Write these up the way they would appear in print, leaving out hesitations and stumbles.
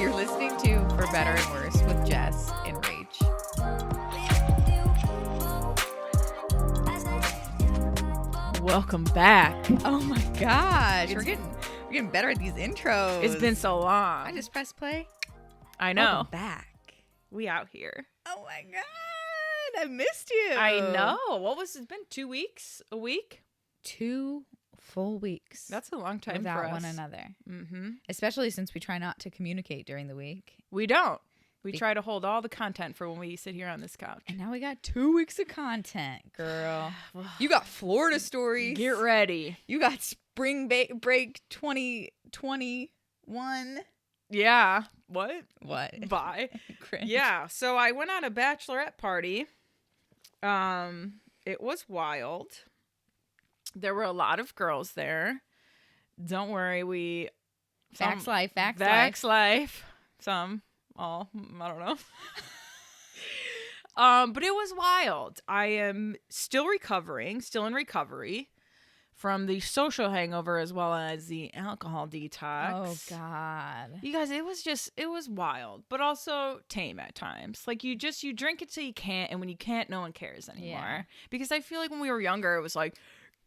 You're listening to For Better and Worse with Jess and Rach. Welcome back. Oh my gosh, we're getting better at these intros. It's been so long. I just pressed play. I know. Welcome back. We out here. Oh my god, I missed you. I know. What was it? Been 2 weeks? A week? 2 full weeks. That's a long time without for us. one another. Mm-hmm. Especially since we try not to communicate during the week. We don't. We try to hold all the content for when we sit here on this couch. And now we got 2 weeks of content, girl. You got Florida stories. Get ready. You got spring break 2021. Yeah. What? What? Bye. Cringe. Yeah. So I went on a bachelorette party. It was wild. There were a lot of girls there. Don't worry, Facts life. Some, all, I don't know. But it was wild. I am still in recovery from the social hangover as well as the alcohol detox. Oh God. You guys, it was wild, but also tame at times. Like you drink it till you can't, and when you can't, no one cares anymore. Yeah. Because I feel like when we were younger, it was like,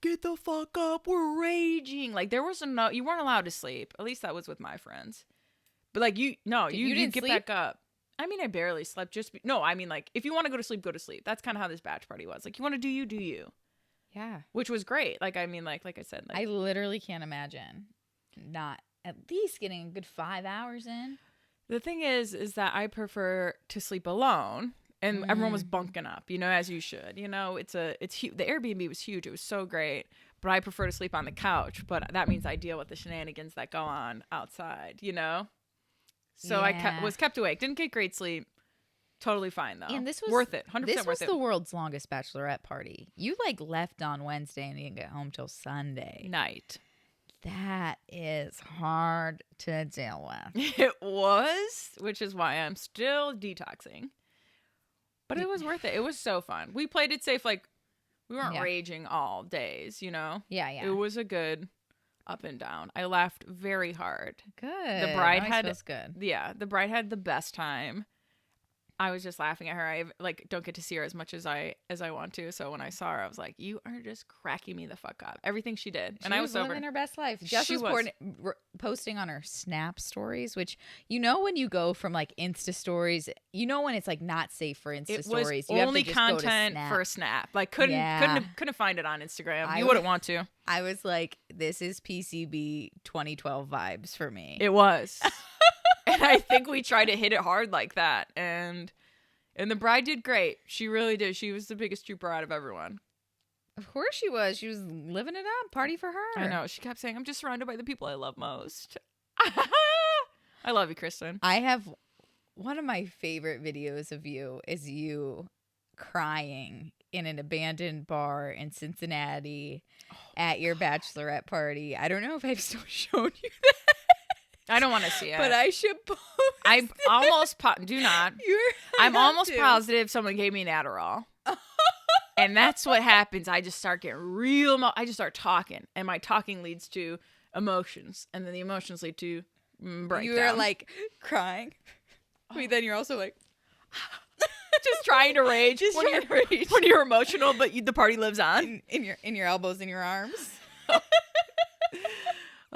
get the fuck up, we're raging. Like you weren't allowed to sleep. At least that was with my friends. But like you didn't get sleep? back up. I mean, I barely slept. Like if you want to go to sleep, go to sleep. That's kind of how this batch party was. Like you want to do you. Yeah. Which was great. Like I mean, like I said, like, I literally can't imagine not at least getting a good 5 hours in. the thing is that I prefer to sleep alone. And everyone was bunking up, as you should. It's huge. The Airbnb was huge. It was so great. But I prefer to sleep on the couch. But that means I deal with the shenanigans that go on outside, So Yeah. I was kept awake. Didn't get great sleep. Totally fine, though. And this was worth it. 100% This worth was it. the world's longest bachelorette party. You left on Wednesday and you didn't get home till Sunday. Night. That is hard to deal with. It was, which is why I'm still detoxing. But it was worth it. It was so fun. We played it safe. Like, we weren't raging all days, Yeah. It was a good up and down. I laughed very hard. Good. The bride Always feels good. Yeah, the bride had the best time. I was just laughing at her. I don't get to see her as much as I want to. So when I saw her, I was like, "You are just cracking me the fuck up." Everything she did, and I was living her best life. Jess was posting on her Snap stories, which when you go from like Insta stories, when it's like not safe for Insta stories. You Only have to just content go to for Snap. Like couldn't find it on Instagram. You wouldn't want to. I was like, this is PCB 2012 vibes for me. It was. And I think we tried to hit it hard like that. And the bride did great. She really did. She was the biggest trooper out of everyone. Of course she was. She was living it up. Party for her. I know. She kept saying, I'm just surrounded by the people I love most. I love you, Kristen. I have one of my favorite videos of you is you crying in an abandoned bar in Cincinnati at your bachelorette party. I don't know if I've still shown you that. I don't want to see it. But I should post I'm almost do not. I'm almost to. positive someone gave me an Adderall. And that's what happens. I just start getting I just start talking. And my talking leads to emotions. And then the emotions lead to breakdown. You were like crying. But then you're also like just trying to rage. When you're emotional, but the party lives on. in your elbows and your arms.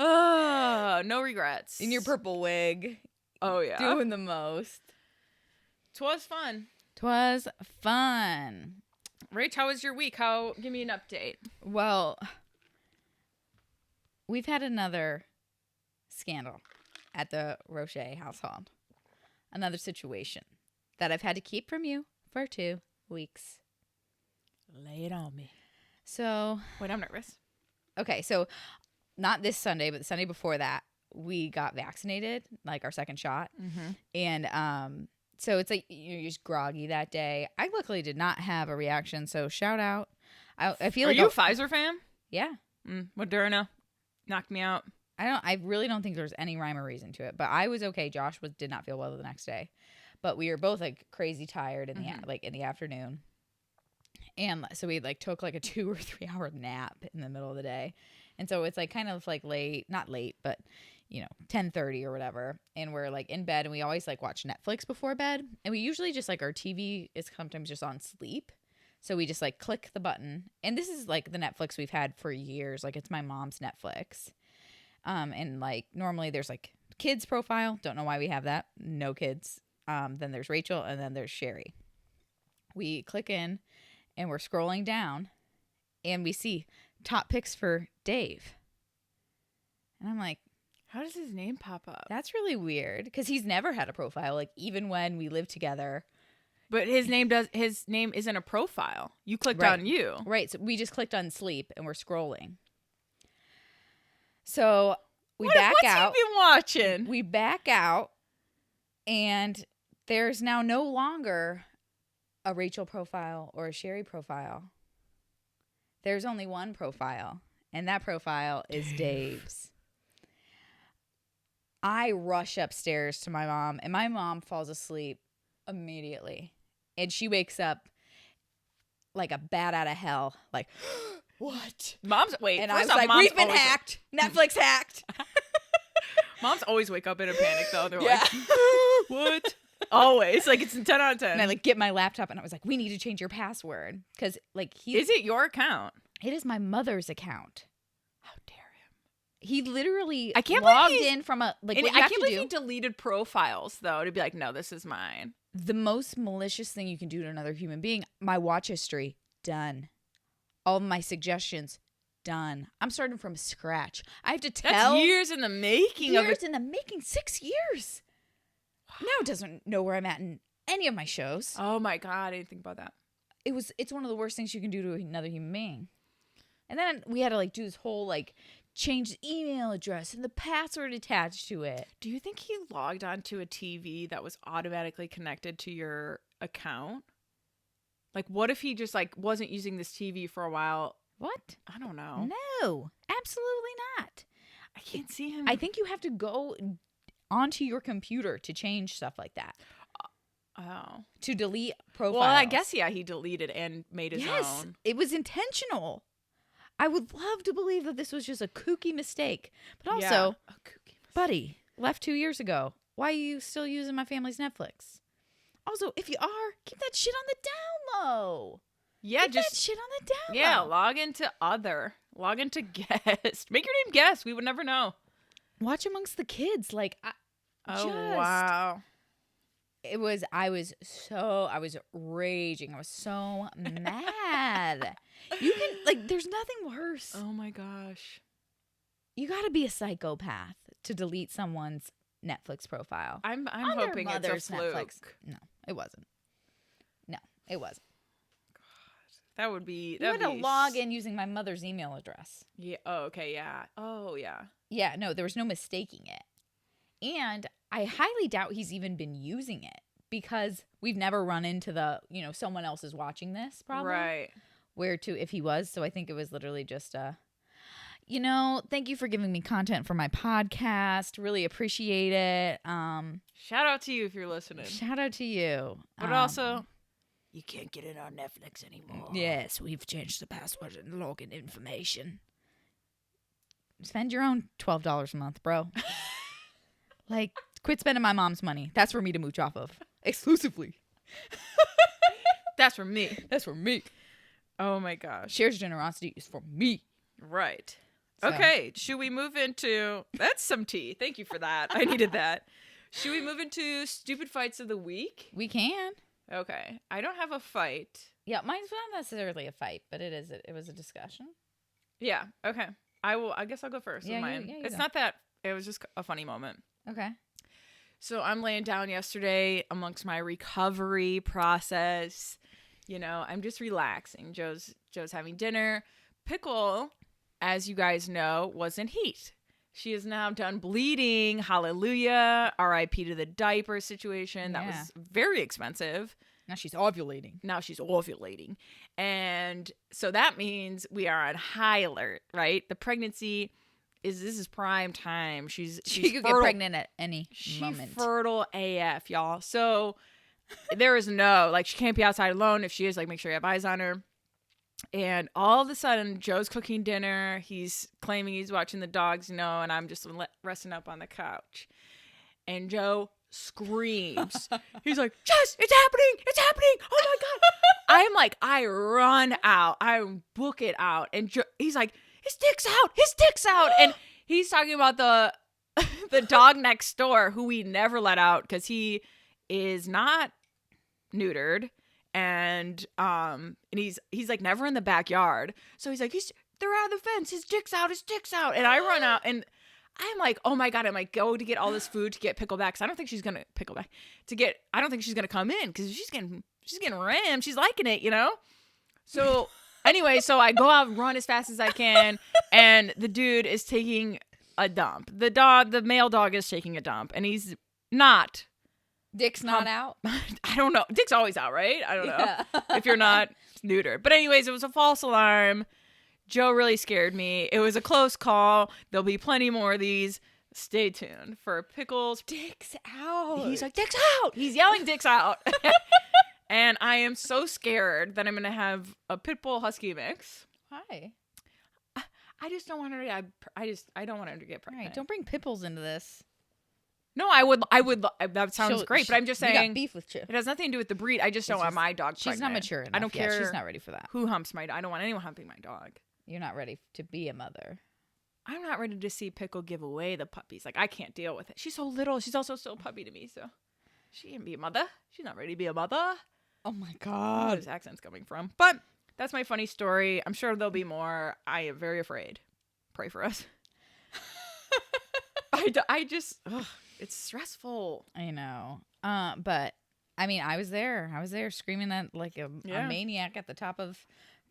Oh, no regrets. In your purple wig. Oh, yeah. Doing the most. 'Twas fun. 'Twas fun. Rach, how was your week? Give me an update. Well, we've had another scandal at the Roche household. Another situation that I've had to keep from you for 2 weeks. Lay it on me. So. Wait, I'm nervous. Okay, so not this Sunday, but the Sunday before that, we got vaccinated, like our second shot. Mm-hmm. And so it's like you're just groggy that day. I luckily did not have a reaction, so shout out. I feel Are like you a Pfizer fan? Yeah. Moderna knocked me out. I really don't think there's any rhyme or reason to it, but I was okay. Josh did not feel well the next day, but we were both like crazy tired in the afternoon. And so we like took like a 2 or 3 hour nap in the middle of the day. And so it's like kind of like late, not late, but 10:30 or whatever, and we're like in bed, and we always like watch Netflix before bed, and we usually just like our TV is sometimes just on sleep, so we just like click the button, and this is like the Netflix we've had for years, like it's my mom's Netflix, and like normally there's like kids profile, don't know why we have that, no kids, then there's Rachel, and then there's Sherry. We click in, and we're scrolling down, and we see top picks for Dave, and I'm like, how does his name pop up? that's really weird because he's never had a profile, like even when we lived together. But his name isn't a profile. You clicked Right. on you. Right. So we just clicked on sleep and we're scrolling. So what's out. he been watching? We back out, and there's now no longer a Rachel profile or a Sherry profile. There's only one profile, and that profile is Dave's. I rush upstairs to my mom, and my mom falls asleep immediately. And she wakes up like a bat out of hell, like, what? Mom's wait, And first I was off, like, mom's we've been always- hacked. Netflix hacked. Moms always wake up in a panic though. They're Yeah. like, what? Always. Like it's a 10 out of 10. And I like get my laptop, and I was like, we need to change your password. Because like Is it your account? it is my mother's account. How dare him? He literally I can't believe logged he's- in from a like And what you I have can't to believe do. he deleted profiles though to be like, no, this is mine. The most malicious thing you can do to another human being, my watch history, done. All of my suggestions, done. I'm starting from scratch. I have to tell. That's years in the making of years it. in the making, 6 years. Now it doesn't know where I'm at in any of my shows. Oh my God, I didn't think about that. It's one of the worst things you can do to another human being. And then we had to like do this whole like change the email address and the password attached to it. Do you think he logged onto a TV that was automatically connected to your account? Like, what if he just like wasn't using this TV for a while? What? I don't know. No, absolutely not. I can't see him. I think you have to go onto your computer to change stuff like that. Oh. To delete profiles. Well, I guess, yeah, he deleted and made his yes, own. it was intentional. I would love to believe that this was just a kooky mistake. But also, Yeah. A kooky mistake. buddy, left 2 years ago. Why are you still using my family's Netflix? Also, if you are, keep that shit on the down low. Yeah, Keep just that shit on the down yeah, low. log into guest. Make your name guest. We would never know. Watch amongst the kids. Like, Oh just, wow. I was raging. I was so mad. You can, like, there's nothing worse. Oh my gosh. You got to be a psychopath to delete someone's Netflix profile. I'm On their hoping it's a mother's fluke. Netflix. No, it wasn't. No, it wasn't. That would be. You had to log in using my mother's email address. Yeah. Oh, okay. Yeah. Oh, yeah. Yeah, no, there was no mistaking it. And I highly doubt he's even been using it because we've never run into the, someone else is watching this problem. Right. Where to, if he was. So I think it was literally just thank you for giving me content for my podcast. Really appreciate it. Shout out to you if you're listening. Shout out to you. But also, you can't get it on Netflix anymore. Yes, we've changed the password and login information. Spend your own $12 a month, bro. Like, quit spending my mom's money. That's for me to mooch off of. Exclusively. That's for me. That's for me. Oh my gosh. Shares generosity is for me. Right. So. Okay. Should we move into... That's some tea. Thank you for that. I needed that. Should we move into stupid fights of the week? We can. Okay. I don't have a fight. Yeah, mine's not necessarily a fight, but it was a discussion. Yeah. Okay. I guess I'll go first with mine. You It's go. not that... It was just a funny moment. Okay. So I'm laying down yesterday amongst my recovery process. I'm just relaxing. Joe's having dinner. Pickle, as you guys know, was in heat. She is now done bleeding. Hallelujah. RIP to the diaper situation. That was very expensive. Now she's ovulating. And so that means we are on high alert, right? The pregnancy this is prime time. She could get pregnant at any moment. She's fertile AF, y'all. So there is no, she can't be outside alone. If she is, make sure you have eyes on her. And all of a sudden, Joe's cooking dinner. He's claiming he's watching the dogs, and I'm just resting up on the couch. And Joe screams. He's like, Jess, it's happening. It's happening. Oh my God. I'm like, I run out. I book it out. And he's like, his dick's out. His dick's out. And he's talking about the dog next door who we never let out because he is not neutered. And he's like never in the backyard. So he's like, they're out of the fence. His dick's out. His dick's out. And I run out and I'm like, oh my God, I might go to get all this food to get Pickleback. Because I don't think she's gonna I don't think she's gonna come in because she's getting rammed. She's liking it, So anyway, so I go out and run as fast as I can, and the dude is taking a dump. The male dog is taking a dump, and he's not. Dick's not out? I don't know. Dick's always out, right? I don't know if you're not neutered. But anyways, it was a false alarm. Joe really scared me. It was a close call. There'll be plenty more of these. Stay tuned for Pickles. Dick's out. He's like, Dick's out. He's yelling Dick's out. And I am so scared that I'm going to have a pit bull husky mix. Why? I just don't want her to I don't want her to get pregnant. Right, don't bring pit bulls into this. No, I would. That sounds great, but I'm just saying. You got beef with you. It has nothing to do with the breed. I just don't want my dog pregnant. She's not mature enough. I don't care. She's not ready for that. Who humps my dog? I don't want anyone humping my dog. You're not ready to be a mother. I'm not ready to see Pickle give away the puppies. Like, I can't deal with it. She's so little. She's also still a puppy to me, so she can be a mother. She's not ready to be a mother. Oh my Where God. this accent's coming from. But that's my funny story. I'm sure there'll be more. I am very afraid. Pray for us. I just, it's stressful. I know. But I mean, I was there. I was there screaming that like a maniac at the top of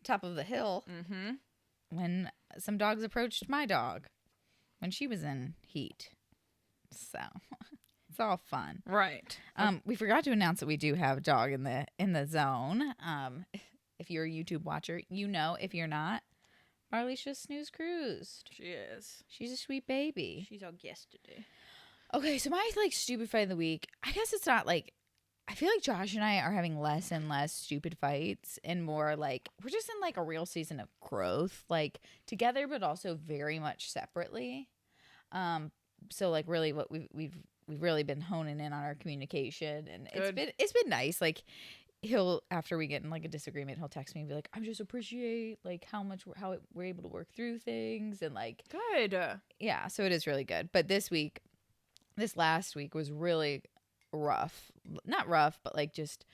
the hill when some dogs approached my dog when she was in heat. So it's all fun. Right. We forgot to announce that we do have a dog in the zone. If you're a YouTube watcher, you know. If you're not, Marley's just snooze cruised. She is. She's a sweet baby. She's our guest today. Okay, so my stupid fight of the week, I guess it's not I feel like Josh and I are having less and less stupid fights and more we're just in a real season of growth, together but also very much separately. So really what we've really been honing in on our communication, and it's been nice. He'll, after we get in a disagreement, he'll text me and be like, I just appreciate how we're able to work through things, and good. Yeah, so it is really good. But this last week was really rough. Not rough, but just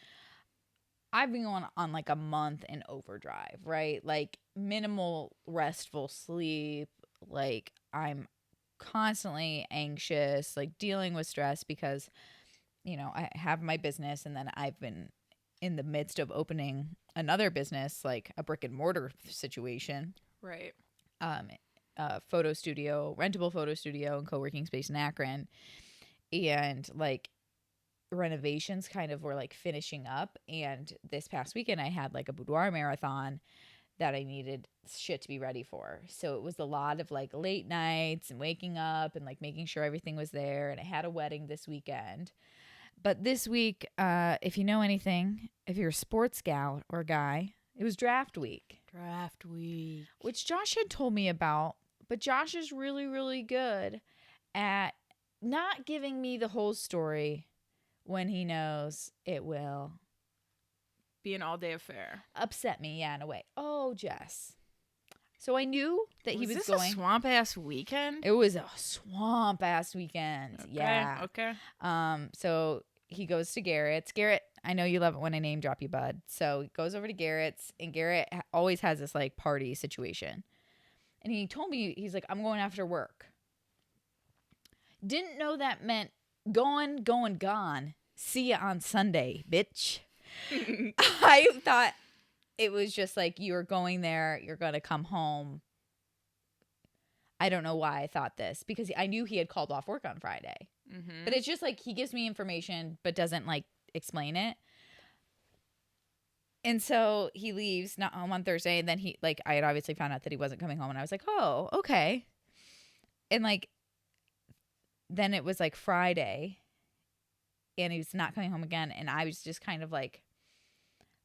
I've been going on a month in overdrive, right? Minimal restful sleep. I'm constantly anxious, dealing with stress because, I have my business, and then I've been in the midst of opening another business, a brick and mortar situation. Right. A photo studio, rentable photo studio and co-working space in Akron. And renovations kind of were finishing up. And this past weekend I had a boudoir marathon that I needed shit to be ready for. So it was a lot of late nights and waking up and making sure everything was there. And I had a wedding this weekend. But this week, if you know anything, if you're a sports gal or guy, it was draft week. Draft week. Which Josh had told me about. But Josh is really, really good at not giving me the whole story when he knows it will be an all-day affair. Upset me, in a way. Oh, Jess. So I knew that he was this going. A swamp-ass weekend? It was a swamp-ass weekend. Okay, yeah. Okay. So he goes to Garrett's. Garrett, I know you love it when I name drop you, bud. So he goes over to Garrett's, and Garrett always has this party situation. And he told me, he's like, I'm going after work. Didn't know that meant gone. See ya on Sunday, bitch. I thought it was just you were going there, you're going to come home. I don't know why I thought this, because I knew he had called off work on Friday. But it's just he gives me information but doesn't explain it. And so he leaves, not home on Thursday, and then he I had obviously found out that he wasn't coming home, and I was like, oh, okay. And then it was Friday, and he was not coming home again, and I was just kind of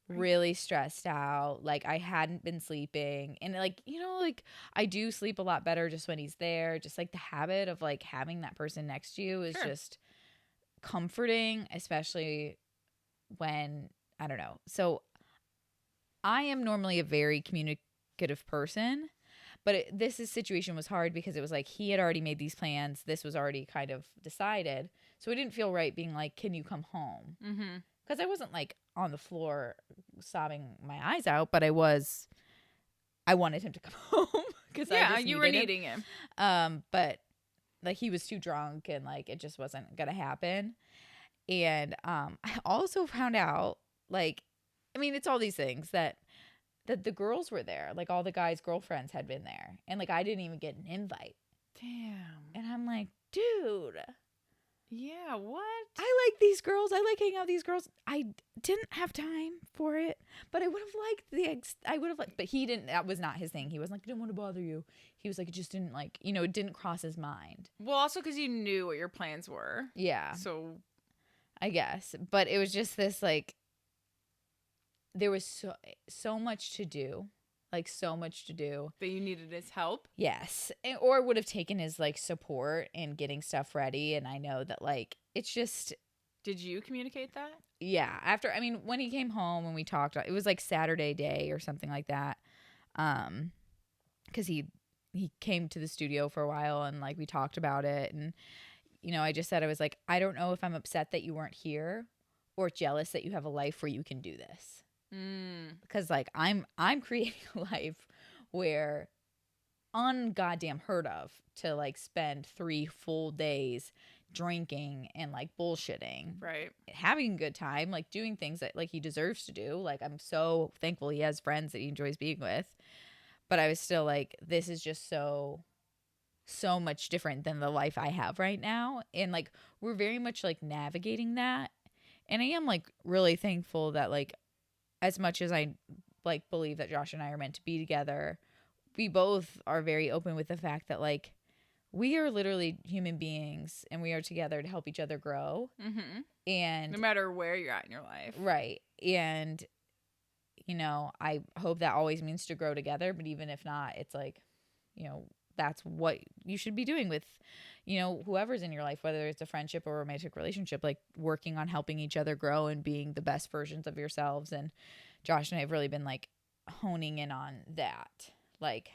really stressed out. Like I hadn't been sleeping, and like, like I do sleep a lot better just when he's there. Just like the habit of like having that person next to you is just comforting, especially when, I don't know. So I am normally a very communicative person, but this situation was hard because it was like he had already made these plans. This was already kind of decided. So it didn't feel right being like, can you come home? Mm-hmm. Because I wasn't like on the floor sobbing my eyes out, but I wanted him to come home because I just you were needed needing him. But like he was too drunk and like it just wasn't gonna happen. And I also found out, like, I mean, it's all these things that the girls were there, like all the guys' girlfriends had been there, and like I didn't even get an invite. Damn. And I'm like, dude, Yeah, what? I like these girls. I like hanging out with these girls. I didn't have time for it, but I would have liked I would have liked, but he didn't. That was not his thing. He wasn't like, I didn't want to bother you. He was like, it just didn't like, it didn't cross his mind. Well, also because you knew what your plans were. Yeah. So, I guess, but it was just this like, there was so much to do, like so much to do. that you needed his help. Yes, or would have taken his like support in getting stuff ready. And I know that like it's just. Did you communicate that? Yeah, after, I mean, when he came home and we talked, it was like Saturday day or something like that. Because he came to the studio for a while and like we talked about it, and I just said, I was like, I don't know if I'm upset that you weren't here or jealous that you have a life where you can do this. Because like I'm creating a life where ungoddamn heard of to like spend 3 full days drinking and like bullshitting, Right. having a good time, like doing things that like he deserves to do. Like I'm so thankful he has friends that he enjoys being with, but I was still like, this is just so much different than the life I have right now. And like we're very much like navigating that, and I am like really thankful that like, as much as I like believe that Josh and I are meant to be together, we both are very open with the fact that like we are literally human beings and we are together to help each other grow. Mm-hmm. And no matter where you're at in your life. Right. And, I hope that always means to grow together. But even if not, it's like, that's what you should be doing with, whoever's in your life, whether it's a friendship or romantic relationship, like working on helping each other grow and being the best versions of yourselves. And Josh and I have really been like honing in on that. Like,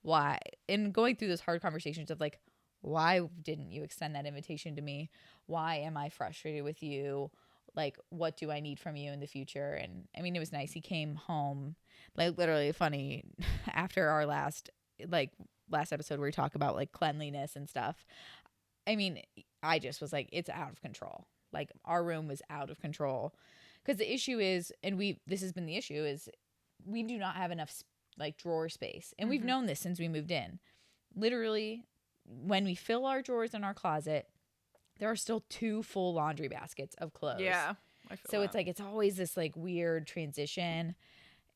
why, and going through those hard conversations of like, why didn't you extend that invitation to me? Why am I frustrated with you? Like, what do I need from you in the future? And I mean, it was nice. He came home, like literally funny after our last episode where we talk about like cleanliness and stuff. I mean, I just was like, it's out of control. Like our room was out of control because the issue is, and this has been the issue, is we do not have enough like drawer space. And we've known this since we moved in. Literally, when we fill our drawers in our closet, there are still 2 full laundry baskets of clothes. Yeah. So it's like, it's always this like weird transition.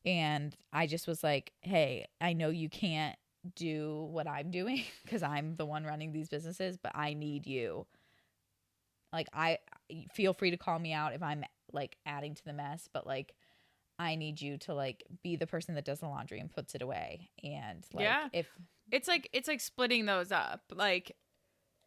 And I just was like, hey, I know you can't do what I'm doing because I'm the one running these businesses, but I need you. Like, I feel free to call me out if I'm like adding to the mess, but like, I need you to like be the person that does the laundry and puts it away. And like, if it's like splitting those up, like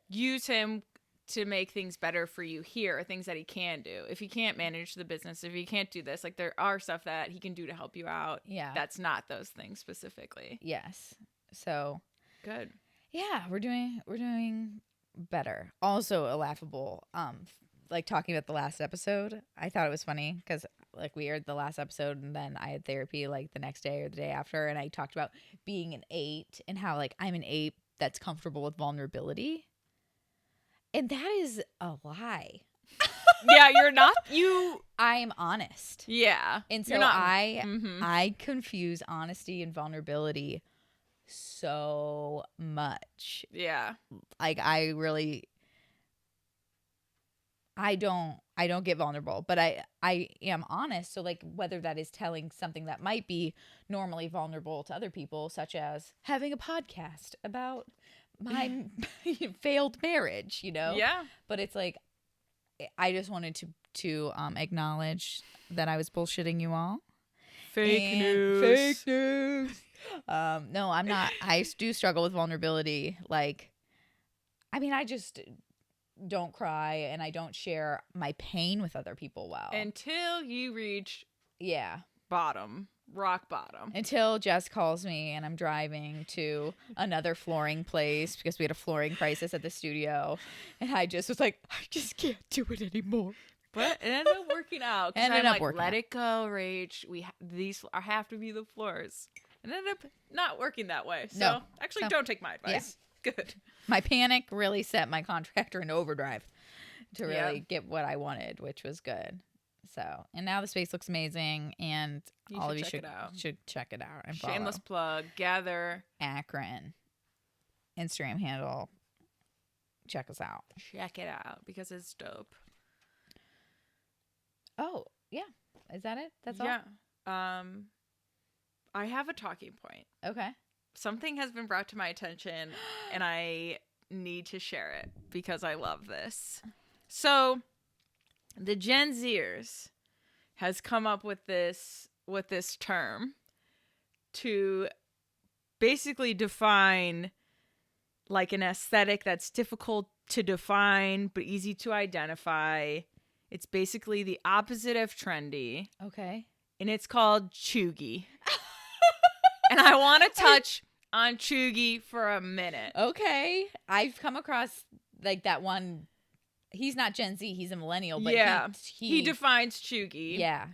use him to make things better for you here, things that he can do. If he can't manage the business, if he can't do this, like there are stuff that he can do to help you out. Yeah. That's not those things specifically. Yes. So good. Yeah, we're doing better. Also a laughable, like talking about the last episode, I thought it was funny because like we aired the last episode and then I had therapy like the next day or the day after, and I talked about being an 8 and how like I'm an 8 that's comfortable with vulnerability. And that is a lie. Yeah, you're not. I am honest. Yeah. And so I confuse honesty and vulnerability so much. Yeah. Like I don't get vulnerable, but I am honest. So like whether that is telling something that might be normally vulnerable to other people, such as having a podcast about my failed marriage, Yeah. But it's like I just wanted to acknowledge that I was bullshitting you all. Fake news. Fake news. No, I'm not. I do struggle with vulnerability. Like, I mean, I just don't cry and I don't share my pain with other people well. Until you reach bottom. Rock bottom. Until Jess calls me and I'm driving to another flooring place because we had a flooring crisis at the studio. And I just was like, I just can't do it anymore. But it ended up working out. Ended up like, working let out. it go, Rach. These have to be the floors. It ended up not working that way. So No. actually, don't take my advice. Good. My panic really set my contractor in overdrive to really get what I wanted, which was good. So, and now the space looks amazing, and all of you should check it out. And Shameless follow. plug. Gather Akron Instagram handle. Check us out. Check it out because it's dope. Oh, yeah. Is that it? That's all? Yeah. I have a talking point. Okay. Something has been brought to my attention, and I need to share it because I love this. So, the Gen Zers has come up with this term to basically define like an aesthetic that's difficult to define but easy to identify. It's basically the opposite of trendy. Okay. And it's called cheugy. And I want to touch on cheugy for a minute. Okay. I've come across like that one. He's not Gen Z. He's a millennial. But yeah. He defines cheugy. Yeah.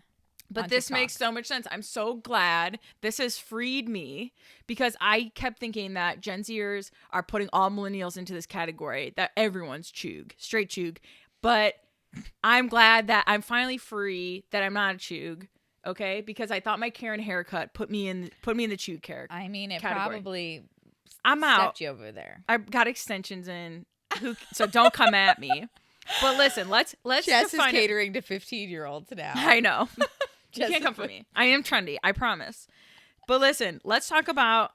But this makes so much sense. I'm so glad this has freed me because I kept thinking that Gen Zers are putting all millennials into this category, that everyone's cheug, straight cheug. But I'm glad that I'm finally free, that I'm not a cheug. Okay, because I thought my Karen haircut put me in the cheug character. I mean, it category. Probably I'm out. Stepped you over there. I got extensions in, so don't come at me. But listen, let's Jess is catering to 15-year-olds now. I know. You can't come for me. I am trendy. I promise. But listen, let's talk about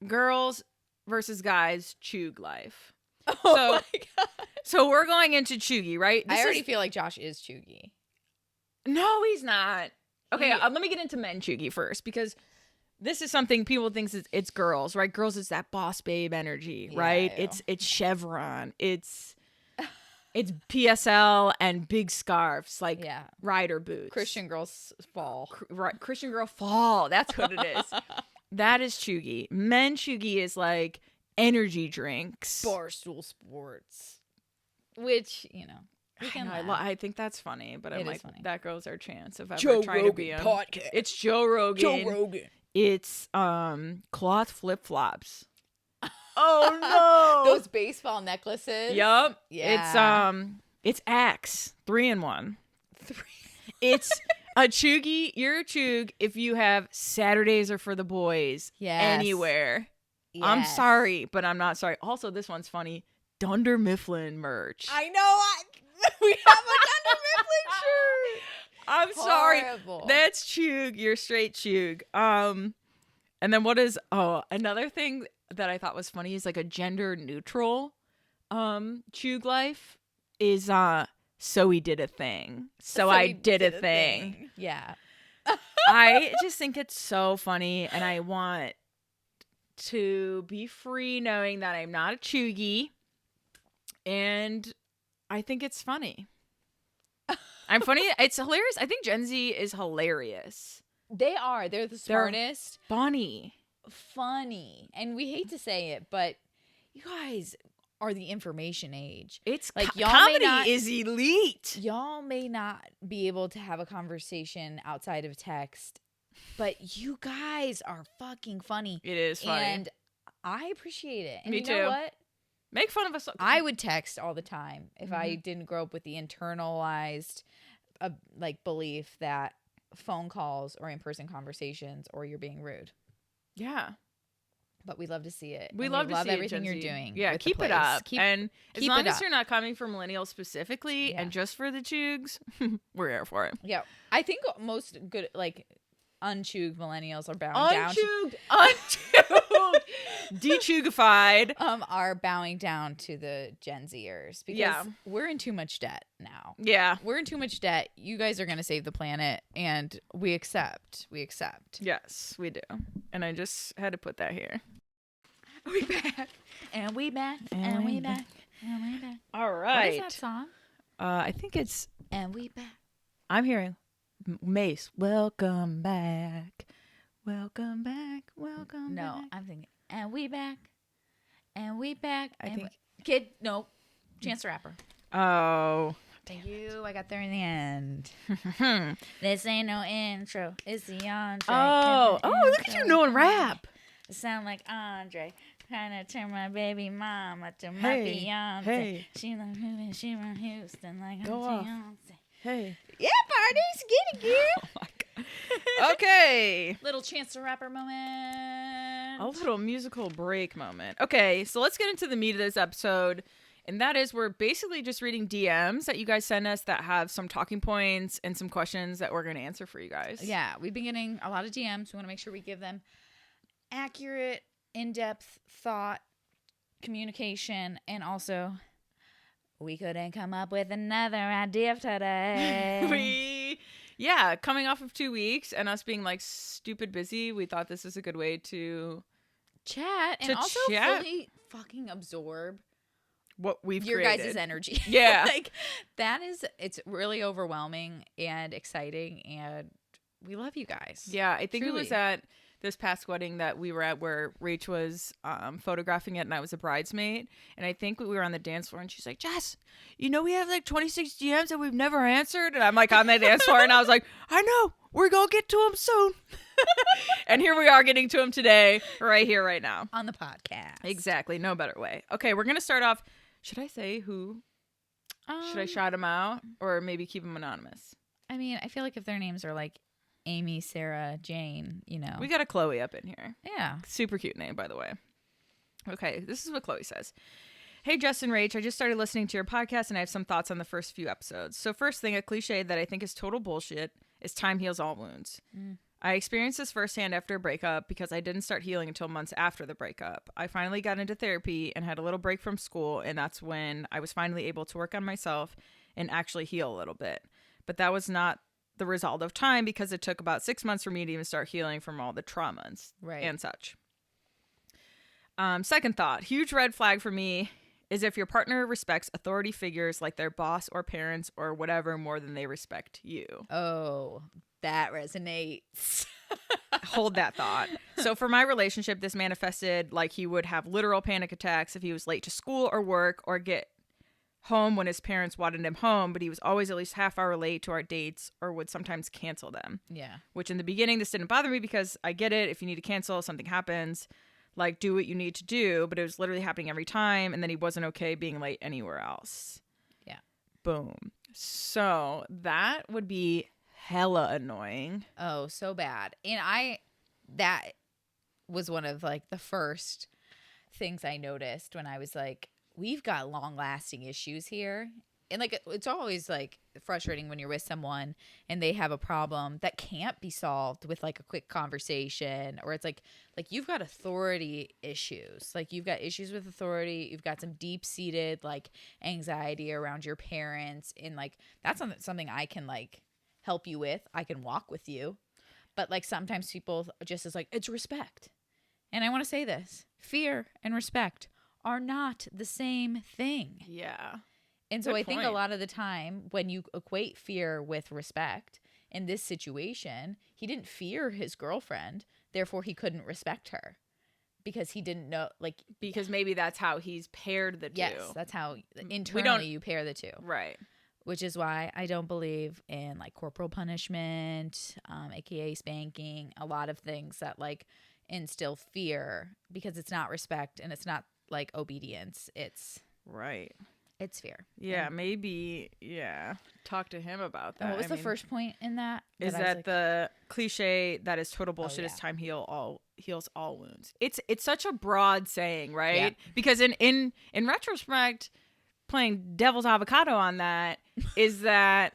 girls versus guys cheug life. Oh my God. So we're going into cheugy, right? I already feel like Josh is cheugy. No, he's not. Okay, let me get into men cheugy first because this is something people think it's girls, right? Girls is that boss babe energy, right? It's Chevron, it's PSL and big scarves like rider boots. Christian girls fall. Christian girl fall. That's what it is. That is cheugy. Men cheugy is like energy drinks, Barstool Sports, which I think that's funny, but I'm like, that girls our chance of ever Joe trying Rogan to be him. podcast. It's Joe Rogan. It's cloth flip flops. Oh no! Those baseball necklaces. Yup. Yeah. It's Axe 3-in-1. It's a cheugy. You're a cheug if you have Saturdays are for the boys. Anywhere. Yes. I'm sorry, but I'm not sorry. Also, this one's funny. Dunder Mifflin merch. I know. We have a Dunder Mifflin shirt. I'm sorry. That's cheug. You're straight cheug. And then what is another thing that I thought was funny is like a gender neutral cheug life is so he did a thing. So I did a thing. Yeah. I just think it's so funny and I want to be free knowing that I'm not a cheugy and I think it's funny. I'm funny. It's hilarious. I think Gen Z is hilarious. They are. They're the smartest. Funny. And we hate to say it, but you guys are the information age. It's like comedy is elite. Y'all may not be able to have a conversation outside of text, but you guys are fucking funny. It is funny. And I appreciate it. And Me you too. know what? Make fun of us. I would text all the time if I didn't grow up with the internalized belief that phone calls or in-person conversations or you're being rude. Yeah. But we love to see it. We love to see everything Gen you're Z. doing. Yeah, keep it up. And as long as up. you're not coming from millennials specifically and just for the cheugs, we're here for it. Yeah. I think most good, unchuged millennials are bowing down Unchuged, dechugified, are bowing down to the Gen Zers because we're in too much debt now. Yeah, we're in too much debt. You guys are gonna save the planet, and we accept. Yes, we do. And I just had to put that here. We back, and we back, and we back, and we back. All right. What is that song? I think it's "And We Back." I'm hearing Mace. Welcome back. Welcome back. Welcome back. No, I'm thinking "And We Back, and We Back." I think Kid. No, Chance the Rapper. Oh. Thank you. I got there in the end. This ain't no intro. It's the Andre. Oh, look at you knowing rap. It sound like Andre. Trying to turn my baby mama to my fiance. Hey. She like Houston, she run Houston like Go I'm off. fiance. Hey. Yeah, parties, get it, girl. Oh my God. Okay. Little Chance the Rapper moment. A little musical break moment. Okay, so let's get into the meat of this episode. And that is, we're basically just reading DMs that you guys send us that have some talking points and some questions that we're going to answer for you guys. Yeah, we've been getting a lot of DMs. We want to make sure we give them accurate, in-depth thought, communication, and also we couldn't come up with another idea today. Coming off of 2 weeks and us being like stupid busy, we thought this is a good way to chat and also fully fucking absorb what we've your created. guys' energy. Yeah. Like it's really overwhelming and exciting, and we love you guys. Yeah, I think Truly. it was at this past wedding that we were at where Rach was photographing it and I was a bridesmaid. And I think we were on the dance floor and she's like, Jess, we have like 26 DMs that we've never answered. And I'm like on the dance floor and I was like, I know, we're going to get to them soon. And here we are getting to them today, right here, right now. On the podcast. Exactly. No better way. Okay, we're going to start off. Should I say who? Should I shout them out or maybe keep them anonymous? I mean, I feel like if their names are like Amy, Sarah, Jane, We got a Chloe up in here. Yeah. Super cute name, by the way. Okay, this is what Chloe says. Hey, Justin, Rach, I just started listening to your podcast and I have some thoughts on the first few episodes. So first thing, a cliche that I think is total bullshit is time heals all wounds. I experienced this firsthand after a breakup because I didn't start healing until months after the breakup. I finally got into therapy and had a little break from school, and that's when I was finally able to work on myself and actually heal a little bit. But that was not the result of time because it took about 6 months for me to even start healing from all the traumas and such. Second thought, huge red flag for me is if your partner respects authority figures like their boss or parents or whatever more than they respect you. Oh, that resonates. Hold that thought. So for my relationship, this manifested like he would have literal panic attacks if he was late to school or work or get home when his parents wanted him home, but he was always at least half hour late to our dates or would sometimes cancel them. Yeah. Which in the beginning, this didn't bother me because I get it. If you need to cancel, something happens, like do what you need to do, but it was literally happening every time. And then he wasn't okay being late anywhere else. Yeah. Boom. So that would be hella annoying. Oh, so bad. And that was one of like the first things I noticed when I was like, we've got long lasting issues here. And like, it's always like frustrating when you're with someone and they have a problem that can't be solved with like a quick conversation, or it's like you've got authority issues. Like you've got issues with authority. You've got some deep seated like anxiety around your parents. And like, that's something I can like help you with. I can walk with you. But like sometimes people just is like, it's respect. And I want to say this, fear and respect are not the same thing. Yeah. And so I think a lot of the time when you equate fear with respect, in this situation, he didn't fear his girlfriend, therefore he couldn't respect her because he didn't know, like, because maybe that's how he's paired the two. Yes, that's how internally you pair the two. Right. Which is why I don't believe in like corporal punishment, aka spanking, a lot of things that like instill fear, because it's not respect and it's not like obedience. It's right. It's fear. Yeah, maybe. Yeah. Talk to him about that. And what was the first point in that? Is that the cliche that is total bullshit is time heals all wounds. It's such a broad saying, right? Yeah. Because in retrospect, playing devil's avocado on that is that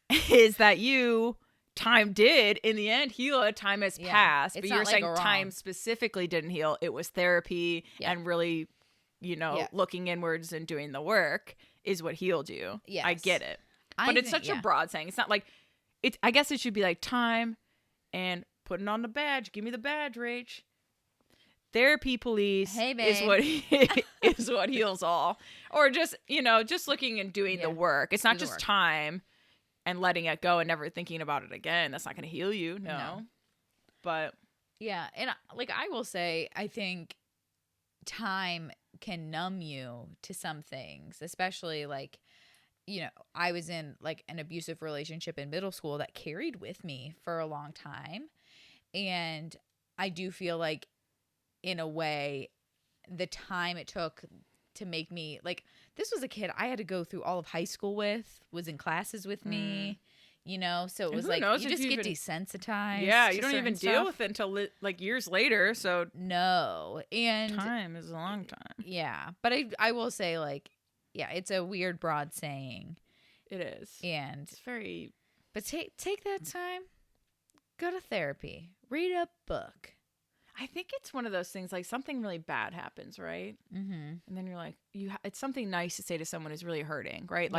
you time did in the end heal it. Time has passed, but you're saying time specifically didn't heal. It was therapy and really, looking inwards and doing the work is what healed you. Yes. I get it. But it's such a broad saying. It's not like I guess it should be like time and putting on the badge. Give me the badge, Rach. Therapy police is what heals all. Or just, just looking and doing the work. It's not just time and letting it go and never thinking about it again. That's not going to heal you. No. But yeah, and I will say, I think time can numb you to some things, especially I was in an abusive relationship in middle school that carried with me for a long time. And I do feel like, in a way, the time it took to make me this was a kid I had to go through all of high school with, was in classes with me, so it was you just get desensitized. Yeah, you don't even deal with it until years later. So no, and time is a long time. Yeah, but I will say it's a weird broad saying. It is, and it's very. But take that time, go to therapy, read a book. I think it's one of those things, something really bad happens, right? Mm-hmm. And then you're like, it's something nice to say to someone who's really hurting, right?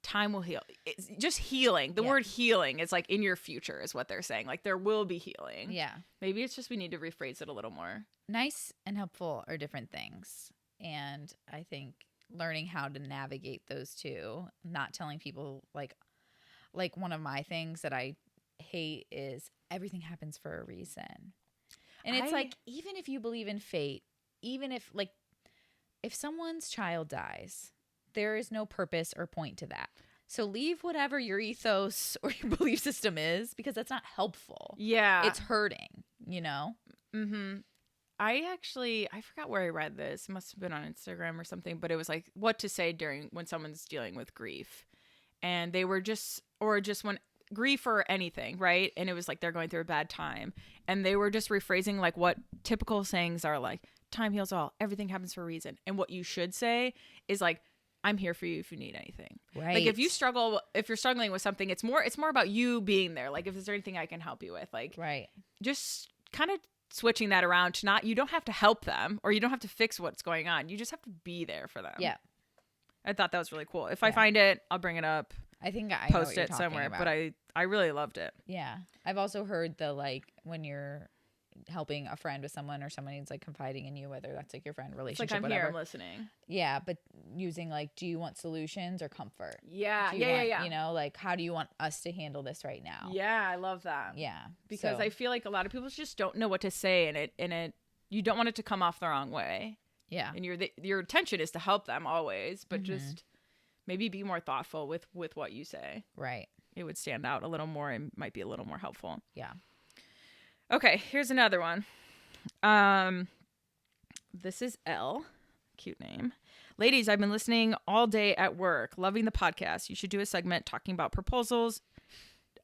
Time will heal. It's just healing. The word healing is in your future is what they're saying. There will be healing. Yeah. Maybe it's just we need to rephrase it a little more. Nice and helpful are different things. And I think learning how to navigate those two, not telling people one of my things that I hate is everything happens for a reason. And it's even if you believe in fate, even if someone's child dies, there is no purpose or point to that. So leave whatever your ethos or your belief system is, because that's not helpful. Yeah. It's hurting, Mm-hmm. I forgot where I read this. It must have been on Instagram or something, but it was what to say when someone's dealing with grief. And they were when grief or anything, right? And it was they're going through a bad time. And they were just rephrasing what typical sayings are time heals all, everything happens for a reason. And what you should say is I'm here for you if you need anything. Right. If you're struggling with something, it's more about you being there. If is there anything I can help you with? Right. Just kind of switching that around to you don't have to help them or you don't have to fix what's going on. You just have to be there for them. Yeah. I thought that was really cool. If I find it, I'll bring it up. I think I post it somewhere, but I really loved it. Yeah. I've also heard when you're helping a friend with someone or someone needs confiding in you, whether that's your friend, relationship, I'm whatever. Here, I'm listening. Yeah, but using do you want solutions or comfort? Yeah. Yeah. How do you want us to handle this right now? Yeah, I love that. Yeah. Because I feel a lot of people just don't know what to say and it you don't want it to come off the wrong way. Yeah. And your intention is to help them always, but just maybe be more thoughtful with what you say. Right. It would stand out a little more and might be a little more helpful. Yeah. Okay, here's another one. This is L. Cute name. Ladies, I've been listening all day at work. Loving the podcast. You should do a segment talking about proposals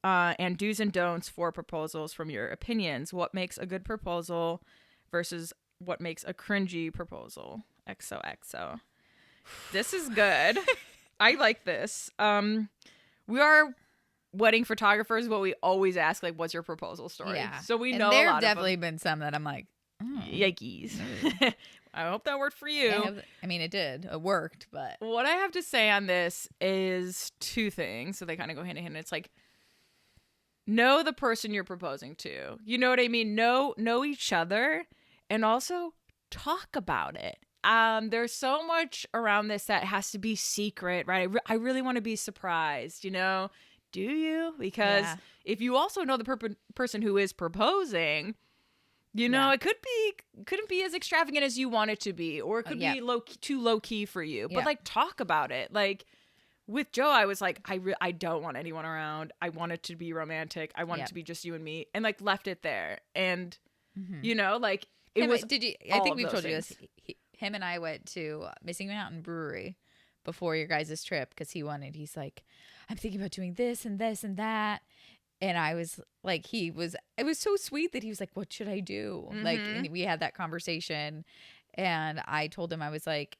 and do's and don'ts for proposals from your opinions. What makes a good proposal versus what makes a cringy proposal? XOXO. This is good. I like this. We are wedding photographers, but we always ask what's your proposal story? Yeah. So we and know there a lot have definitely of them. been some that I'm yikes. I hope that worked for you. It did. It worked, but what I have to say on this is two things. So they kind of go hand in hand. It's know the person you're proposing to. You know what I mean? Know each other and also talk about it. There's so much around this that has to be secret, right? I really want to be surprised, Do you? Because if you also know the person who is proposing, it couldn't be as extravagant as you want it to be, or it could be too low key for you. But talk about it. With Joe, I was I don't want anyone around. I want it to be romantic. I want it to be just you and me, and left it there. And it was. Did you? I think we've told you this. Him and I went to Missing Mountain Brewery before your guys' trip because he's like, I'm thinking about doing this and this and that. And I was it was so sweet that he was like, what should I do? And we had that conversation and I told him, I was like,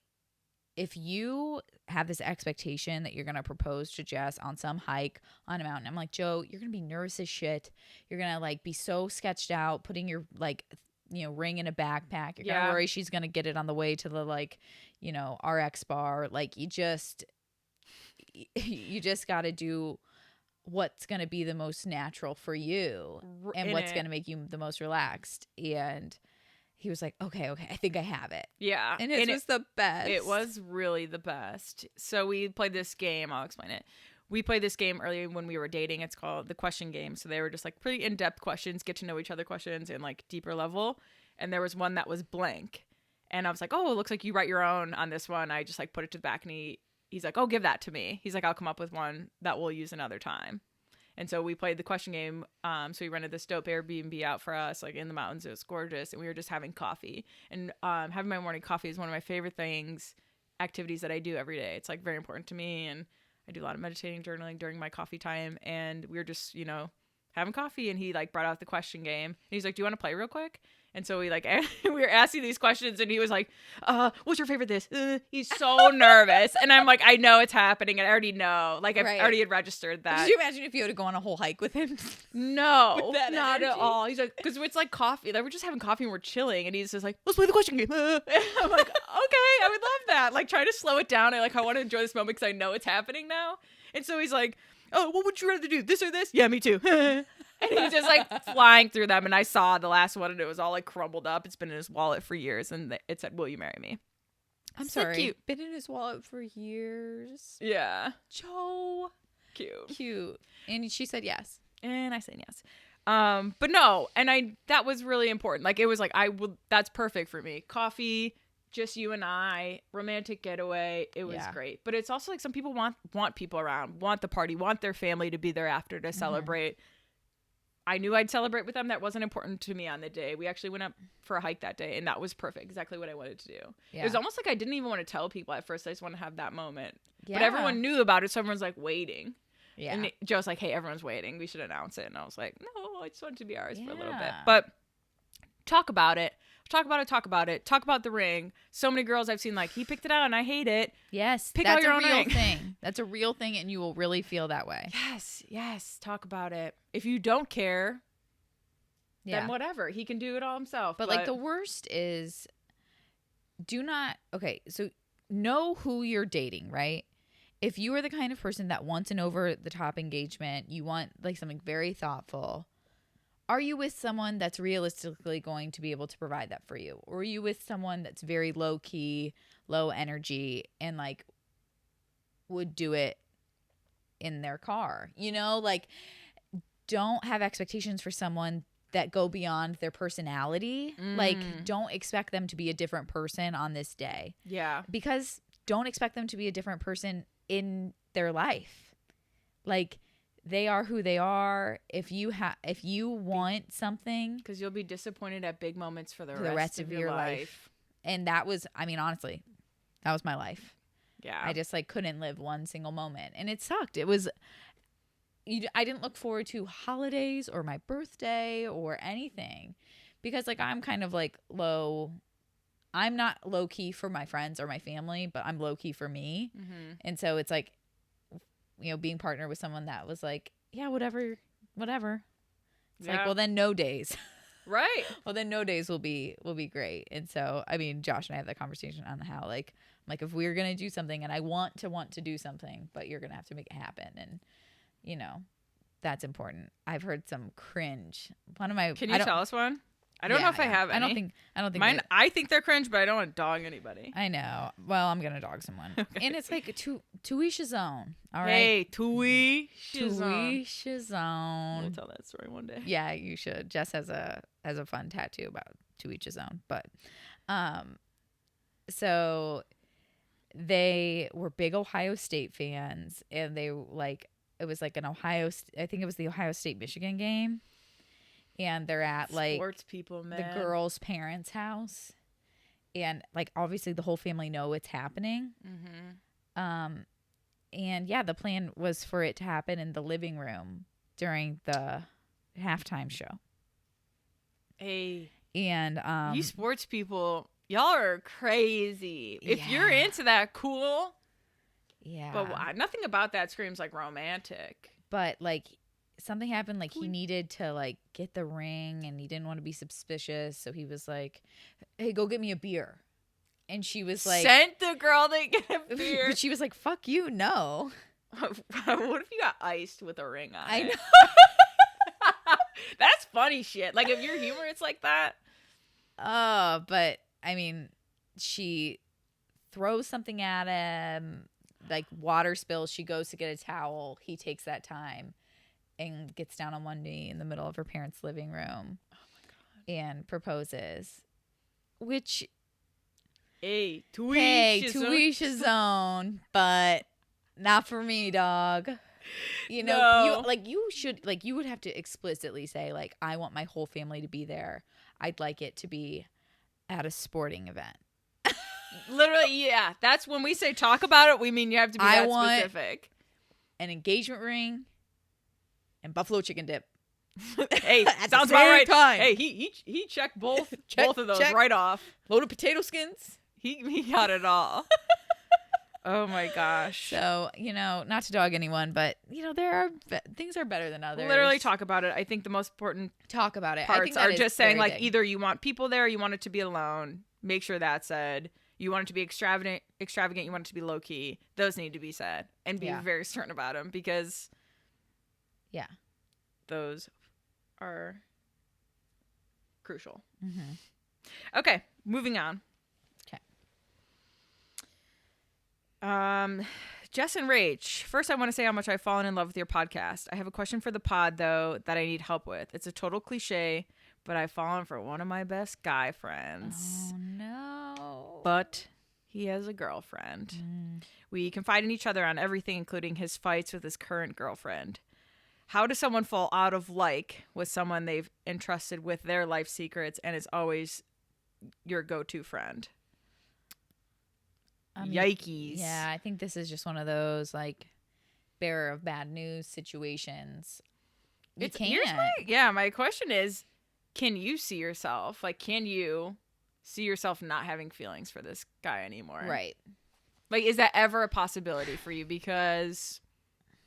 if you have this expectation that you're going to propose to Jess on some hike on a mountain, I'm like, Joe, you're going to be nervous as shit. You're going to like be so sketched out, putting your like, ring in a backpack. You're going to worry she's going to get it on the way to the like, RX bar. Like you just got to do what's going to be the most natural for you and what's going to make you the most relaxed. And he was like, okay, I think I have it. Yeah. And it was the best. It was really the best. So we played this game. I'll explain it. We played this game earlier when we were dating. It's called the question game. So they were just like pretty in-depth questions, get to know each other questions and like deeper level. And there was one that was blank. And I was like, oh, it looks like you write your own on this one. I just like put it to the back and he's like, oh, give that to me. He's like, I'll come up with one that we'll use another time. And so we played the question game. So we rented this dope Airbnb out for us, like in the mountains. It was gorgeous. And we were just having coffee. And having my morning coffee is one of my favorite activities that I do every day. It's like very important to me. And I do a lot of meditating, journaling during my coffee time. And we were just, having coffee. And he like brought out the question game. And he's like, do you want to play real quick? And so we we were asking these questions and he was like, what's your favorite this? He's so nervous. And I'm like, I know it's happening. And I already know. Like I already had registered that. Could you imagine if you had to go on a whole hike with him? No, with not at all. He's like, because it's like coffee. Like we're just having coffee and we're chilling. And he's just like, let's play the question game. I'm like, okay, I would love that. Like try to slow it down. I want to enjoy this moment because I know it's happening now. And so he's like, oh, what would you rather do? This or this? Yeah, me too. And he's just like flying through them. And I saw the last one and it was all like crumbled up. It's been in his wallet for years. And it said, will you marry me? I'm sorry. Cute. Been in his wallet for years. Yeah. Joe. Cute. And she said yes. And I said yes. But no. And that was really important. Like it was like, that's perfect for me. Coffee, just you and I, romantic getaway. It was great. But it's also like some people want people around, want the party, want their family to be there after to celebrate. I knew I'd celebrate with them. That wasn't important to me on the day. We actually went up for a hike that day, and that was perfect. Exactly what I wanted to do. Yeah. It was almost like I didn't even want to tell people at first. I just want to have that moment. Yeah. But everyone knew about it, so everyone's like waiting. Yeah. And Joe's like, hey, everyone's waiting. We should announce it. And I was like, no, I just want it to be ours for a little bit. But talk about it. Talk about the ring. So many girls I've seen like, he picked it out and I hate it. Yes. Pick out your own ring. Thing. That's a real thing and you will really feel that way. Yes. Talk about it. If you don't care, then whatever. He can do it all himself. But like the worst is so know who you're dating, right? If you are the kind of person that wants an over the top engagement, you want like something very thoughtful. Are you with someone that's realistically going to be able to provide that for you? Or are you with someone that's very low key, low energy, and like would do it in their car? Like don't have expectations for someone that go beyond their personality. Like don't expect them to be a different person on this day. Yeah. Because don't expect them to be a different person in their life. Like they are who they are. If you want something, because you'll be disappointed at big moments for the rest of your life. And that was, honestly, that was my life. Yeah. I just like couldn't live one single moment, and it sucked. It was, I didn't look forward to holidays or my birthday or anything because like I'm kind of like low. I'm not low key for my friends or my family, but I'm low key for me. Mm-hmm. And so it's like, being partnered with someone that was like, yeah, whatever. It's like, well, then no days. Right. Well, then no days will be great. And so, Josh and I have that conversation on how like if we're going to do something and I want to do something, but you're going to have to make it happen. And, that's important. I've heard some cringe. One of my, can you tell us one? I don't know if I have any. I don't think mine. I think they're cringe, but I don't want to dog anybody. I know. Well, I'm gonna dog someone, and it's like to each his own. All right. Hey, to each his own. We'll tell that story one day. Yeah, you should. Jess has a fun tattoo about to each his own. But, so they were big Ohio State fans, and they like it was like an I think it was the Ohio State Michigan game. And they're at like sports people, man. The girl's parents' house, and like obviously the whole family know it's happening. Mm-hmm. And yeah, the plan was for it to happen in the living room during the halftime show. Hey, and you sports people, y'all are crazy. If you're into that, cool. Yeah. But nothing about that screams like romantic. But like something happened, like he needed to like get the ring and he didn't want to be suspicious. So he was like, hey, go get me a beer. And she was like, sent the girl to get a beer. But she was like, fuck you, no. What if you got iced with a ring on I it? know. That's funny shit. Like if you're humorous like that. But I mean, she throws something at him, like water spills. She goes to get a towel. He takes that time and gets down on one knee in the middle of her parents' living room. Oh my God. And proposes. Which, hey, to each his own, but not for me, dog. You know, you would have to explicitly say, like, I want my whole family to be there. I'd like it to be at a sporting event. Literally, yeah. That's when we say talk about it, we mean you have to be that specific. An engagement ring and buffalo chicken dip. Hey, sounds about right. Time. Hey, he checked both of those right off. Loaded potato skins. He got it all. Oh my gosh. So, you know, not to dog anyone, but you know, things are better than others. Literally talk about it. I think the most important talk about it. Parts are just saying like big. Either you want people there, or you want it to be alone. Make sure that's said. You want it to be extravagant. You want it to be low key. Those need to be said and be very certain about them because those are crucial. Mm-hmm. Okay, moving on. Jess and Rach, first I want to say how much I've fallen in love with your podcast. I have a question for the pod, though, that I need help with. It's a total cliche, but I've fallen for one of my best guy friends. Oh, no. But he has a girlfriend. We confide in each other on everything, including his fights with his current girlfriend. How does someone fall out of like with someone they've entrusted with their life secrets and is always your go-to friend? Yikes. Yeah, I think this is just one of those like bearer of bad news situations. My question is, can you see yourself? Like, can you see yourself not having feelings for this guy anymore? Right. Like, is that ever a possibility for you? Because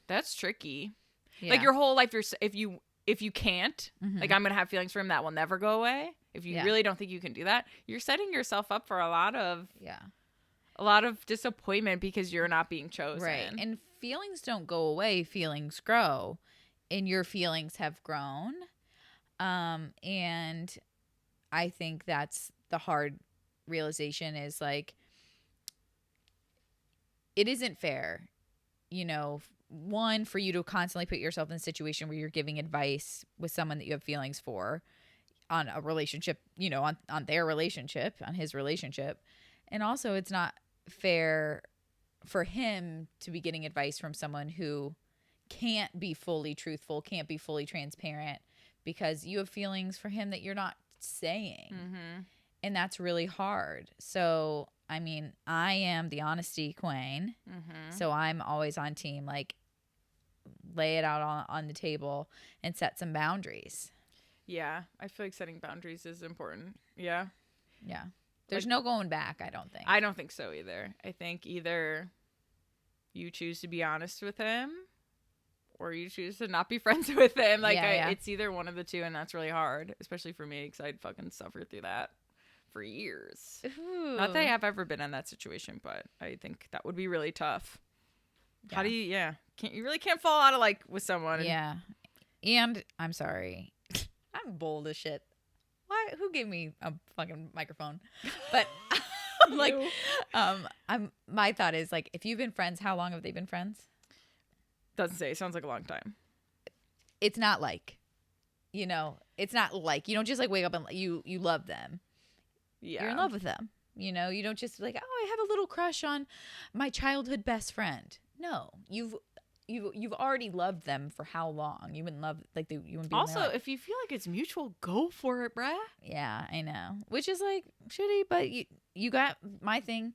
that's tricky. Yeah. Like your whole life, if you can't, like I'm going to have feelings for him, that will never go away. If you really don't think you can do that, you're setting yourself up for a lot of disappointment because you're not being chosen. Right. And feelings don't go away. Feelings grow. And your feelings have grown. And I think that's the hard realization is like, it isn't fair, you know, one, for you to constantly put yourself in a situation where you're giving advice with someone that you have feelings for on a relationship, you know, on their relationship, on his relationship. And also it's not fair for him to be getting advice from someone who can't be fully truthful, can't be fully transparent because you have feelings for him that you're not saying. And that's really hard. So, I mean, I am the honesty queen. So I'm always on team, like, lay it out on the table and set some boundaries. Yeah, I feel like setting boundaries is important. Yeah. Yeah. There's no going back, I don't think. I don't think so either. I think either you choose to be honest with him or you choose to not be friends with him. Like, it's either one of the two, and that's really hard, especially for me because I'd fucking suffer through that for years. Ooh. Not that I have ever been in that situation, but I think that would be really tough. Yeah. How do you, you really can't fall out of like with someone. Yeah. And I'm sorry. I'm bold as shit. Why? Who gave me a fucking microphone? But I'm like, my thought is like, if you've been friends, how long have they been friends? Doesn't say. Sounds like a long time. It's not like, you know, it's not like you don't just like wake up and you love them. Yeah. You're in love with them. You know, you don't just like, oh, I have a little crush on my childhood best friend. No, you've already loved them for how long? You wouldn't love like you wouldn't be. Also, if you feel like it's mutual, go for it, bruh. Yeah, I know. Which is like shitty, but you got my thing.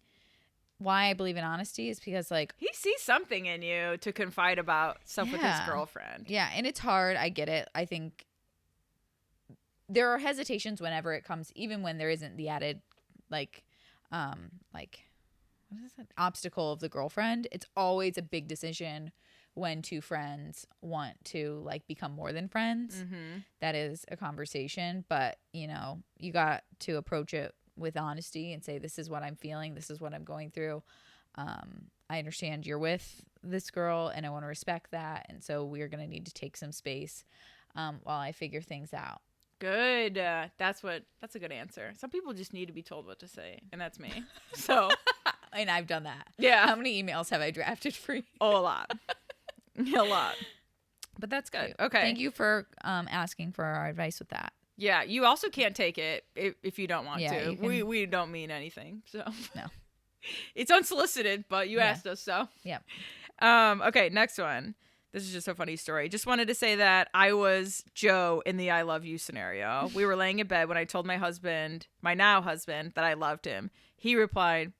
Why I believe in honesty is because like he sees something in you to confide about stuff with his girlfriend. Yeah, and it's hard. I get it. I think there are hesitations whenever it comes, even when there isn't the added what is it? Obstacle of the girlfriend. It's always a big decision when two friends want to like become more than friends. Mm-hmm. That is a conversation, but you know, you got to approach it with honesty and say, this is what I'm feeling. This is what I'm going through. I understand you're with this girl and I want to respect that. And so we're going to need to take some space while I figure things out. Good. That's a good answer. Some people just need to be told what to say, and that's me. So, and I've done that. Yeah. How many emails have I drafted for you? Oh, a lot. A lot. But that's good. Okay. Thank you for asking for our advice with that. Yeah. You also can't take it if you don't want to. Can... We don't mean anything. So no. It's unsolicited, but you asked us, so. Yep. Okay, next one. This is just a funny story. Just wanted to say that I was Joe in the I love you scenario. We were laying in bed when I told my husband, my now husband, that I loved him. He replied,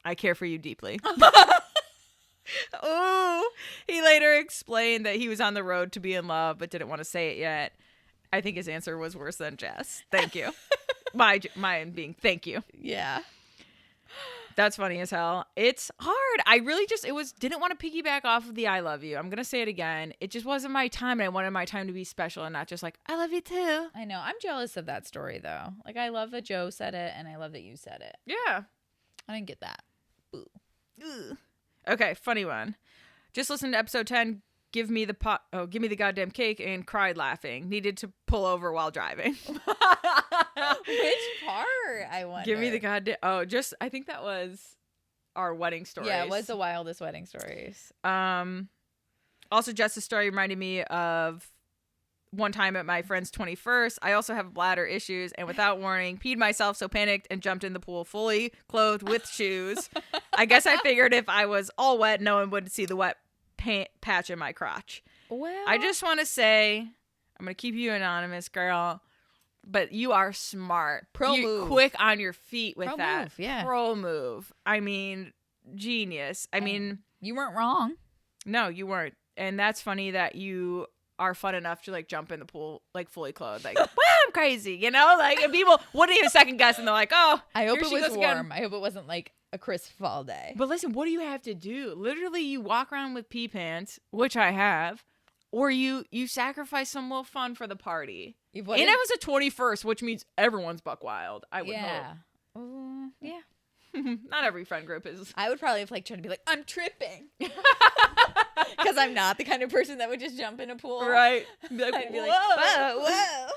I care for you deeply. Ooh. He later explained that he was on the road to be in love, but didn't want to say it yet. I think his answer was worse than Jess. Thank you. Mine being thank you. Yeah. That's funny as hell. It's hard. I really didn't want to piggyback off of the I love you. I'm going to say it again. It just wasn't my time. And I wanted my time to be special and not just like, I love you too. I know. I'm jealous of that story though. Like I love that Joe said it and I love that you said it. Yeah. I didn't get that. Boo. Ugh. Okay. Funny one. Just listened to episode 10. Give me the goddamn cake and cried laughing. Needed to pull over while driving. Which part? I wonder. Give me the goddamn. Oh, I think that was our wedding stories. Yeah, it was the wildest wedding stories. Also, Jess's story reminded me of one time at my friend's 21st. I also have bladder issues and without warning, peed myself, so panicked and jumped in the pool fully clothed with shoes. I guess I figured if I was all wet, no one would see the wet patch in my crotch. Well, I just want to say, I'm going to keep you anonymous, girl, but you are smart. Move. Quick on your feet with Pro that. Move, yeah. Pro move. I mean, genius. I mean, you weren't wrong. No, you weren't. And that's funny that you are fun enough to like jump in the pool like fully clothed, like, wow, I'm crazy, you know? Like, and people wouldn't even second guess, and they're like, oh, I hope here it she was goes warm. again. I hope it wasn't like a crisp fall day. But listen, what do you have to do? Literally, you walk around with pee pants, which I have, or you sacrifice some little fun for the party. And it was a 21st, which means everyone's buck wild. I would hope. Yeah. Not every friend group is. I would probably have like tried to be like, I'm tripping. Because I'm not the kind of person that would just jump in a pool. Right. Be like, I'd be whoa. like, whoa.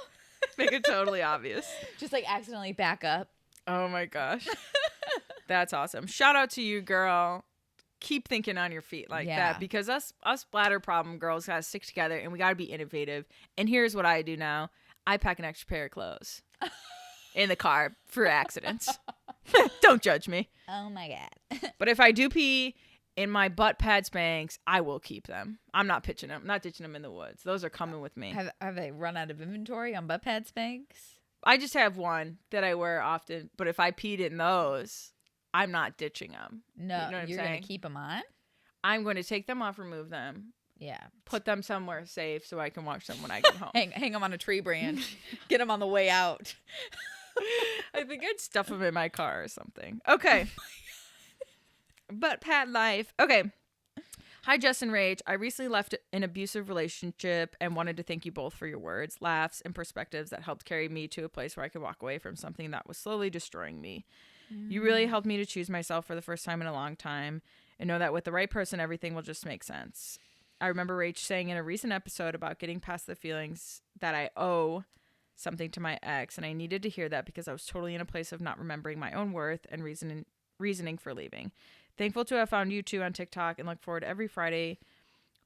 Make it totally obvious. Just like accidentally back up. Oh my gosh. That's awesome. Shout out to you, girl. Keep thinking on your feet like that, because us bladder problem girls gotta stick together and we gotta be innovative. And here's what I do now. I pack an extra pair of clothes in the car for accidents. Don't judge me. Oh my God. But if I do pee in my butt pad Spanx, I will keep them. I'm not pitching them. I'm not ditching them in the woods. Those are coming with me. Have they run out of inventory on butt pad Spanx? I just have one that I wear often, but if I peed in those, I'm not ditching them. No, you know what you're I'm going saying? to keep them on? I'm going to take them off, remove them. Yeah. Put them somewhere safe so I can watch them when I get home. Hang them on a tree branch. Get them on the way out. I think I'd stuff them in my car or something. Okay. Butt pad life. Okay. Hi, Jess and Rach. I recently left an abusive relationship and wanted to thank you both for your words, laughs, and perspectives that helped carry me to a place where I could walk away from something that was slowly destroying me. You really helped me to choose myself for the first time in a long time and know that with the right person, everything will just make sense. I remember Rach saying in a recent episode about getting past the feelings that I owe something to my ex, and I needed to hear that because I was totally in a place of not remembering my own worth and reasoning for leaving. Thankful to have found you two on TikTok and look forward to every Friday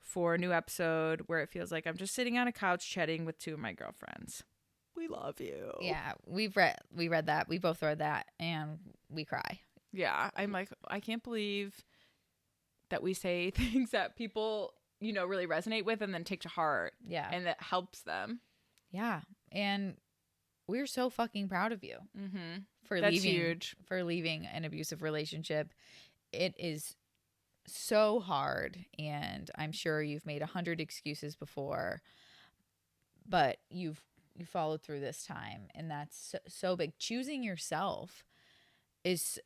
for a new episode where it feels like I'm just sitting on a couch chatting with two of my girlfriends. We love you. Yeah, we read that. We both read that and we cry. Yeah, I'm like, I can't believe that we say things that people, you know, really resonate with and then take to heart. Yeah. And that helps them. Yeah. And we're so fucking proud of you for That's leaving. huge. For leaving an abusive relationship. It is so hard, and I'm sure you've made 100 excuses before, but you followed through this time, and that's so big. Choosing yourself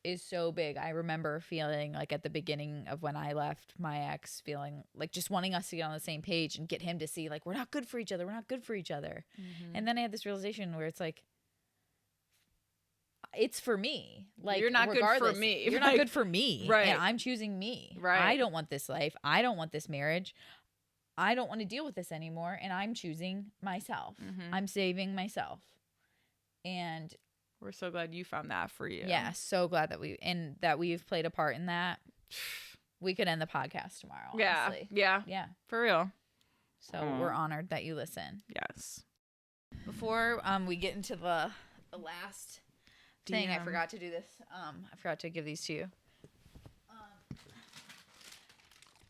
is so big. I remember feeling like at the beginning of when I left my ex, feeling like just wanting us to get on the same page and get him to see like we're not good for each other. We're not good for each other. Mm-hmm. And then I had this realization where it's like, it's for me. Like, you're not good for me. You're not good for me. Right. And I'm choosing me. Right. I don't want this life. I don't want this marriage. I don't want to deal with this anymore. And I'm choosing myself. Mm-hmm. I'm saving myself. And we're so glad you found that for you. yeah, so glad that we've played a part in that. We could end the podcast tomorrow. Honestly. Yeah. For real. So we're honored that you listen. Yes. Before we get into the last thing, I forgot to do this. I forgot to give these to you.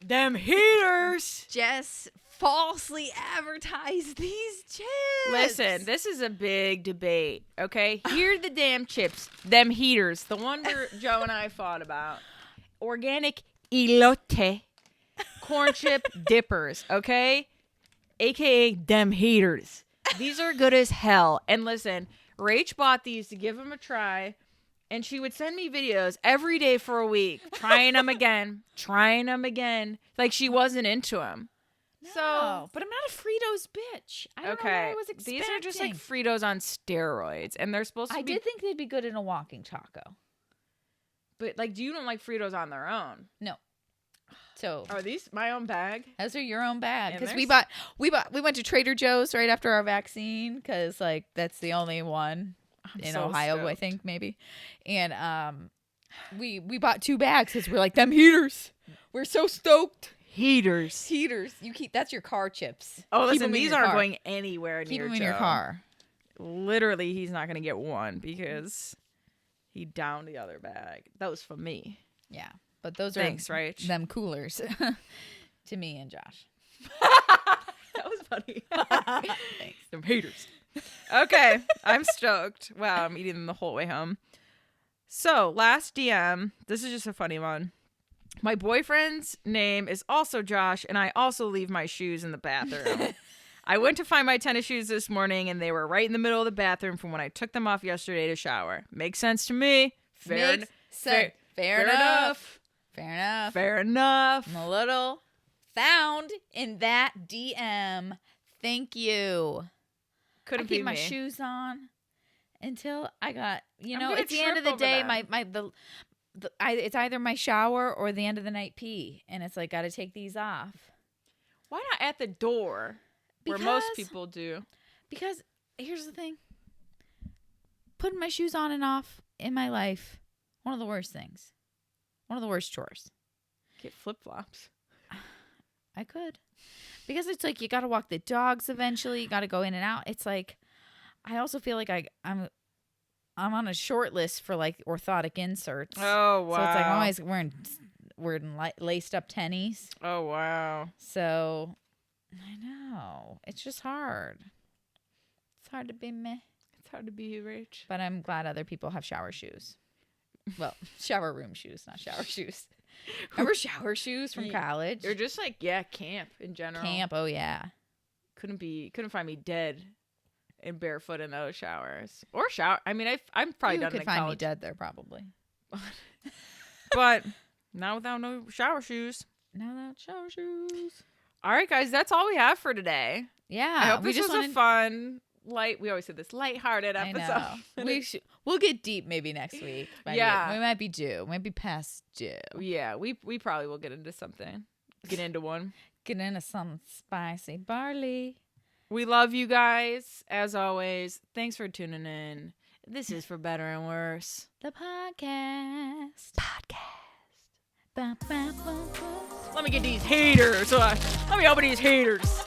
Them heaters. Jess falsely advertised these chips. Listen, this is a big debate, okay? Here are the damn chips. Them heaters. The one where Joe and I fought about. Organic elote. Corn chip dippers, okay? AKA them heaters. These are good as hell. And listen, Rach bought these to give them a try. And she would send me videos every day for a week, trying them again. Like she wasn't into them. No, So, but I'm not a Fritos bitch. I don't know what I was expecting. These are just like Fritos on steroids, and they're supposed to I be. did think they'd be good in a walking taco. But like, you don't like Fritos on their own. No. So Are these my own bag? those are your own bag, And because there's- we went to Trader Joe's right after our vaccine, because like that's the only one in so Ohio, I stoked. think, maybe. And we bought 2 bags because we're like, them heaters. We're so stoked. Heaters. Heaters. That's your car chips. Oh, Keep listen, 'em in these your aren't car. going anywhere Keep near them in your Joe. car. Literally, he's not gonna get one because he downed the other bag. That was for me. Yeah, but those Thanks, are Rach. them coolers to me and Josh. That was funny. Thanks. Them haters. Okay, I'm stoked. Wow, I'm eating them the whole way home. So, last DM. This is just a funny one. My boyfriend's name is also Josh, and I also leave my shoes in the bathroom. I went to find my tennis shoes this morning, and they were right in the middle of the bathroom from when I took them off yesterday to shower. Makes sense to me. Fair enough. Fair enough. I'm a little found in that DM. Thank you. Couldn't I keep be my me. shoes on until I got, I'm know, gonna it's the end of the trip day. over It's either my shower or the end of the night pee, and it's like got to take these off. Why not at the door, where most Because- people do? Because here's the thing: putting my shoes on and off in my life, one of the worst things, one of the worst chores. Get flip-flops. I could. Because it's like you got to walk the dogs eventually. You got to go in and out. It's like I also feel like I'm on a short list for like orthotic inserts. Oh, wow. So it's like I'm always wearing laced up tennies. Oh, wow. So I know. It's just hard. It's hard to be meh. It's hard to be you, Rach. But I'm glad other people have shower shoes. Well, shower room shoes, not shower shoes. Remember shower shoes from college? You're just like, camp in general. Camp, oh yeah. Couldn't find me dead and barefoot in those showers. Or shower. I mean, I'm probably You done could in find college. me dead there probably. But not without no shower shoes. Now that shower shoes. All right, guys, that's all we have for today. Yeah, I hope we this just was a fun, we always say this, lighthearted I episode. know. We'll get deep maybe next week. Yeah. We might be due. Maybe past due. Yeah, we probably will get into something. Get into one. Get into some spicy barley. We love you guys, as always. Thanks for tuning in. This is For Better and Worse. The podcast. Ba, ba, ba, ba. Let me get these haters. Let me open these haters.